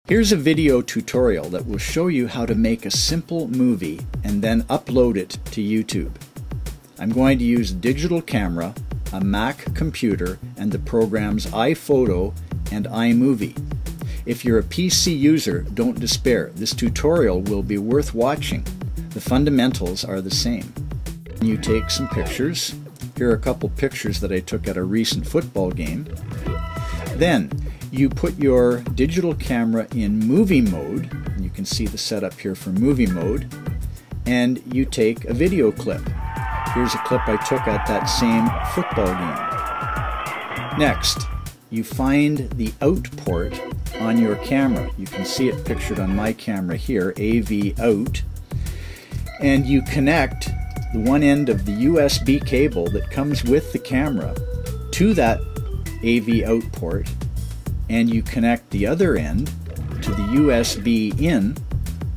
Here's a video tutorial that will show you how to make a simple movie and then upload it to YouTube. I'm going to use a digital camera, a Mac computer, and the programs iPhoto and iMovie. If you're a PC user, don't despair. This tutorial will be worth watching. The fundamentals are the same. You take some pictures. Here are a couple pictures that I took at a recent football game. Then you put your digital camera in movie mode. You can see the setup here for movie mode. And you take a video clip. Here's a clip I took at that same football game. Next, you find the out port on your camera. You can see it pictured on my camera here, AV out. And you connect the one end of the USB cable that comes with the camera to that AV out port, and you connect the other end to the USB in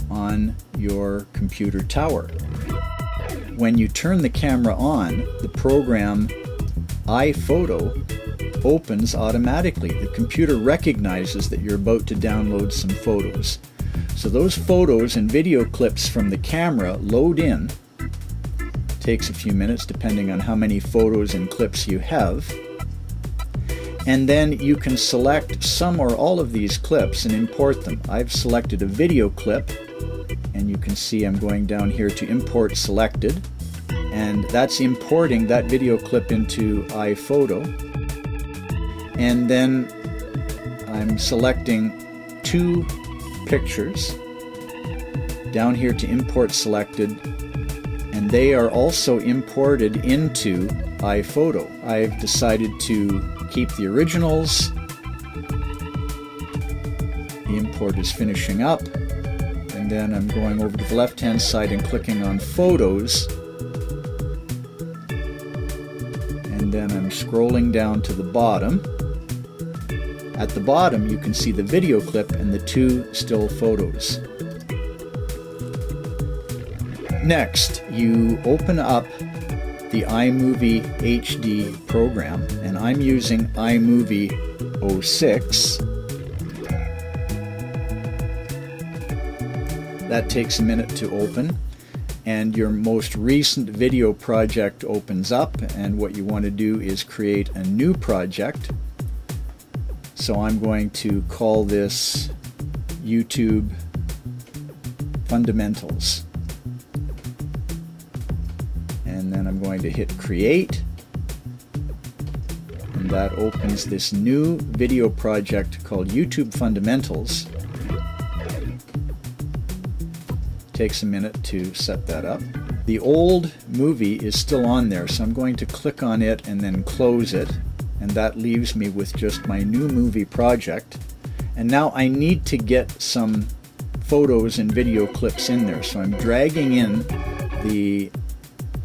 on your computer tower. When you turn the camera on, the program iPhoto opens automatically. The computer recognizes that you're about to download some photos. So those photos and video clips from the camera load in. Takes a few minutes depending on how many photos and clips you have. And then you can select some or all of these clips and import them. I've selected a video clip, and you can see I'm going down here to import selected, and that's importing that video clip into iPhoto. And then I'm selecting two pictures down here to import selected, and they are also imported into iPhoto. I've decided to keep the originals. The import is finishing up, and then I'm going over to the left hand side and clicking on photos, and then I'm scrolling down to the bottom. At the bottom you can see the video clip and the two still photos. Next, you open up the iMovie HD program, and I'm using iMovie 06. That takes a minute to open, and your most recent video project opens up, and what you want to do is create a new project. So I'm going to call this YouTube Fundamentals. And then I'm going to hit create, and that opens this new video project called YouTube Fundamentals. Takes a minute to set that up. The old movie is still on there, so I'm going to click on it and then close it, and that leaves me with just my new movie project. And now I need to get some photos and video clips in there, so I'm dragging in the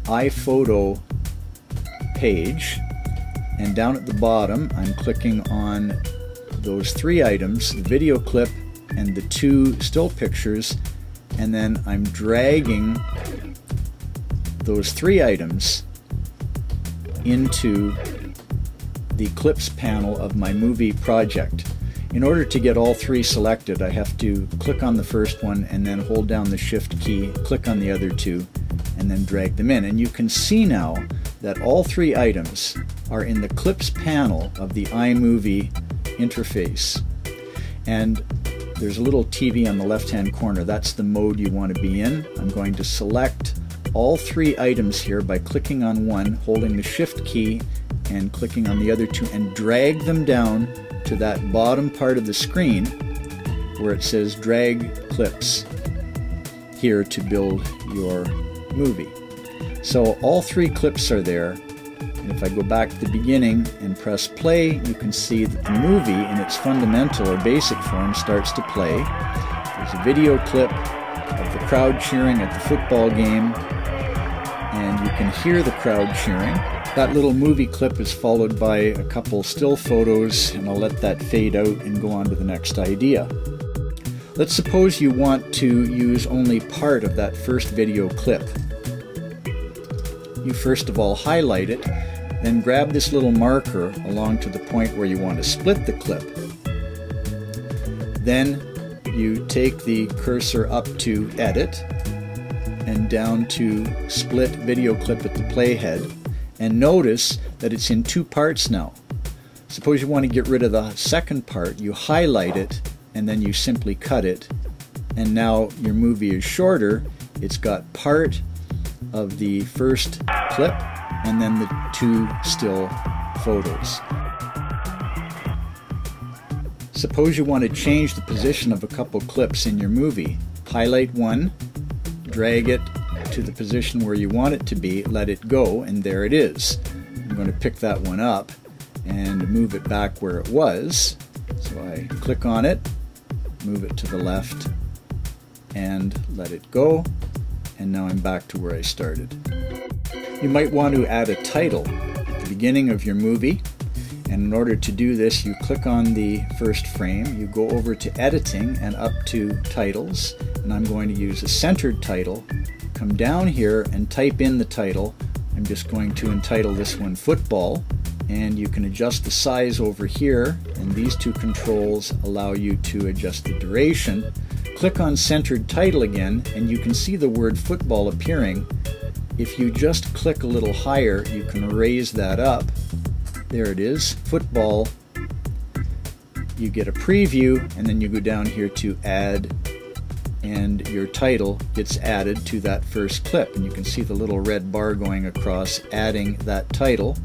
iPhoto page, and down at the bottom I'm clicking on those three items, the video clip and the two still pictures, and then I'm dragging those three items into the clips panel of my movie project. In order to get all three selected, I have to click on the first one and then hold down the shift key, click on the other two, and then drag them in. And you can see now that all three items are in the clips panel of the iMovie interface. And there's a little TV on the left hand corner. That's the mode you want to be in. I'm going to select all three items here by clicking on one, holding the shift key, and clicking on the other two, and drag them down to that bottom part of the screen where it says drag clips here to build your movie. So all three clips are there, and if I go back to the beginning and press play, you can see that the movie in its fundamental or basic form starts to play. There's a video clip of the crowd cheering at the football game, and you can hear the crowd cheering. That little movie clip is followed by a couple still photos, and I'll let that fade out and go on to the next idea. Let's suppose you want to use only part of that first video clip. You first of all highlight it, then grab this little marker along to the point where you want to split the clip. Then you take the cursor up to Edit and down to Split Video Clip at the playhead, and notice that it's in two parts now. Suppose you want to get rid of the second part, you highlight it and then you simply cut it, and now your movie is shorter. It's got part of the first clip and then the two still photos. Suppose you want to change the position of a couple clips in your movie. Highlight one, drag it to the position where you want it to be, let it go, and there it is. I'm going to pick that one up and move it back where it was. So I click on it, move it to the left, and let it go, and now I'm back to where I started. You might want to add a title at the beginning of your movie, and in order to do this, you click on the first frame, you go over to Editing and up to Titles, and I'm going to use a centered title. Come down here and type in the title. I'm just going to entitle this one Football, and you can adjust the size over here, and these two controls allow you to adjust the duration. Click on Centered Title again, and you can see the word football appearing. If you just click a little higher, you can raise that up. There it is, Football. You get a preview, and then you go down here to Add, and your title gets added to that first clip. And you can see the little red bar going across, adding that title.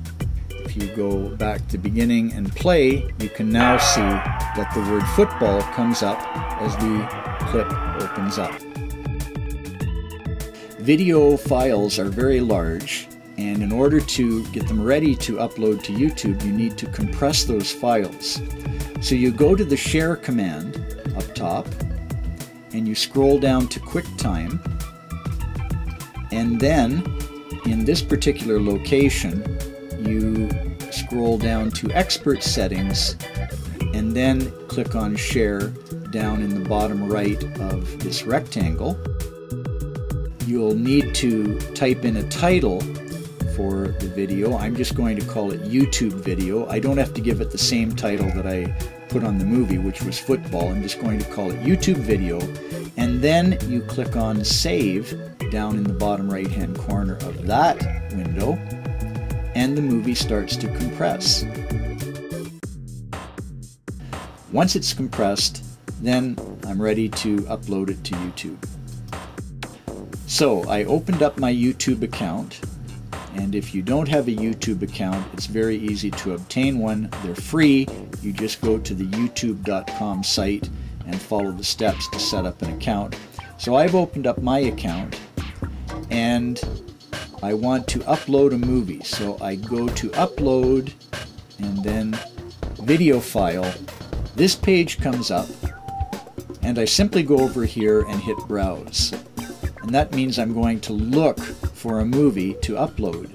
If you go back to beginning and play, you can now see that the word football comes up as the clip opens up. Video files are very large, and in order to get them ready to upload to YouTube, you need to compress those files. So you go to the Share command up top, and you scroll down to QuickTime, and then in this particular location, you scroll down to Expert Settings, and then click on Share down in the bottom right of this rectangle. You'll need to type in a title for the video. I'm just going to call it YouTube Video. I don't have to give it the same title that I put on the movie, which was Football. I'm just going to call it YouTube Video, and then you click on Save down in the bottom right hand corner of that window, and the movie starts to compress. Once it's compressed, then I'm ready to upload it to YouTube. So I opened up my YouTube account, and if you don't have a YouTube account, it's very easy to obtain one. They're free. You just go to the youtube.com site and follow the steps to set up an account. So I've opened up my account, and I want to upload a movie. So I go to Upload and then Video File. This page comes up, and I simply go over here and hit Browse. And that means I'm going to look for a movie to upload.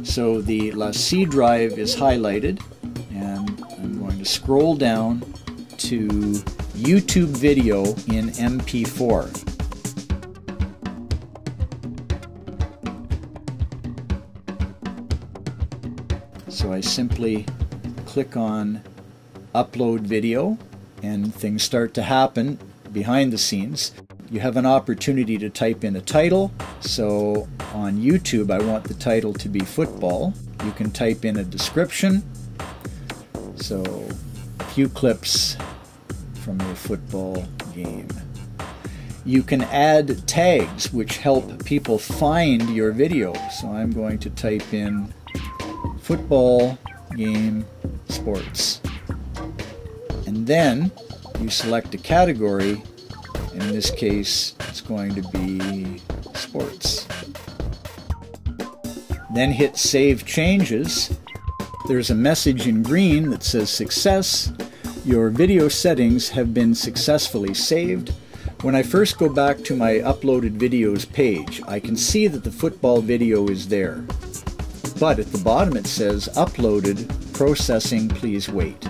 So the C drive is highlighted, and I'm going to scroll down to YouTube Video in MP4. So I simply click on Upload Video, and things start to happen behind the scenes. You have an opportunity to type in a title. So on YouTube, I want the title to be Football. You can type in a description. So a few clips from a football game. You can add tags which help people find your video. So I'm going to type in football game sports. And then you select a category. In this case, it's going to be sports. Then hit Save Changes. There's a message in green that says Success. Your video settings have been successfully saved. When I first go back to my uploaded videos page, I can see that the football video is there. But at the bottom it says Uploaded, processing, please wait.